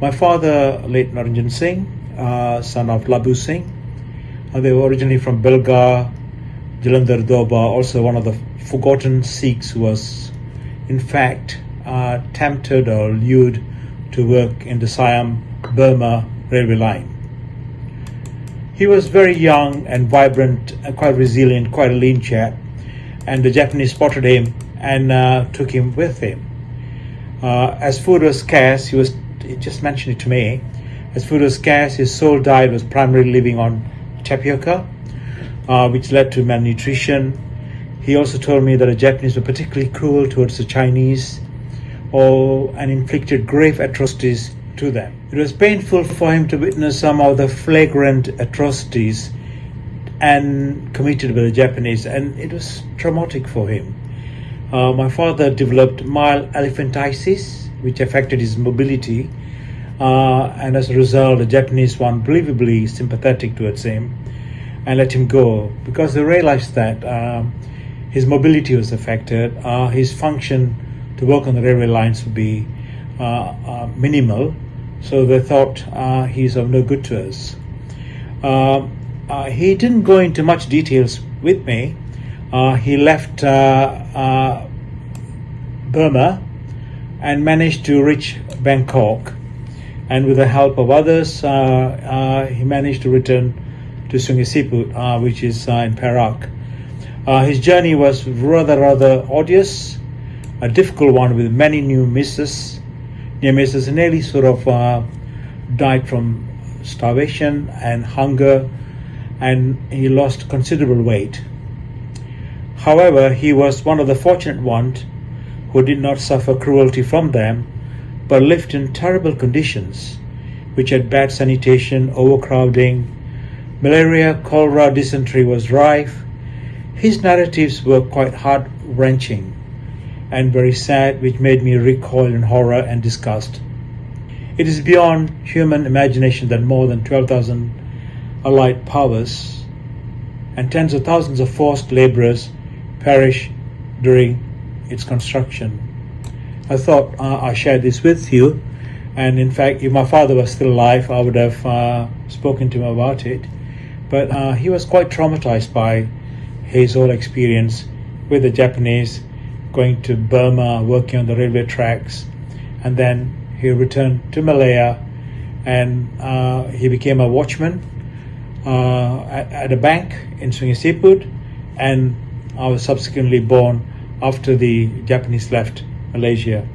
My father, late Narjan Singh, son of Labu Singh, they were originally from Bilga, Jalandhar Doaba, also one of the forgotten Sikhs who was in fact tempted or lured to work in the Siam-Burma railway line. He was very young and vibrant, quite resilient, quite a lean chap, and the Japanese spotted him and took him with him. As food was scarce, he just mentioned it to me, as food was scarce, his sole diet was primarily living on tapioca, which led to malnutrition. He also told me that the Japanese were particularly cruel towards the Chinese and inflicted grave atrocities to them. It was painful for him to witness some of the flagrant atrocities and committed by the Japanese, and it was traumatic for him. My father developed mild elephantiasis, which affected his mobility, and as a result, the Japanese were unbelievably sympathetic towards him and let him go because they realized that his mobility was affected, his function to work on the railway lines would be minimal, so they thought he's of no good to us. He didn't go into much details with me. He left Burma and managed to reach Bangkok, and with the help of others, he managed to return to Sungei Siput, which is in Perak. His journey was rather arduous, a difficult one with many near misses, and nearly sort of died from starvation and hunger, and he lost considerable weight. However, he was one of the fortunate ones who did not suffer cruelty from them, but lived in terrible conditions, which had bad sanitation, overcrowding, malaria, cholera, dysentery was rife. His narratives were quite heart-wrenching and very sad, which made me recoil in horror and disgust. It is beyond human imagination that more than 12,000 Allied POWs and tens of thousands of forced laborers perished during its construction. I thought I shared this with you, and in fact, if my father was still alive, I would have spoken to him about it. But he was quite traumatized by his whole experience with the Japanese, going to Burma, working on the railway tracks, and then he returned to Malaya, and he became a watchman at a bank in Sungei Siput, and I was subsequently born after the Japanese left Malaysia.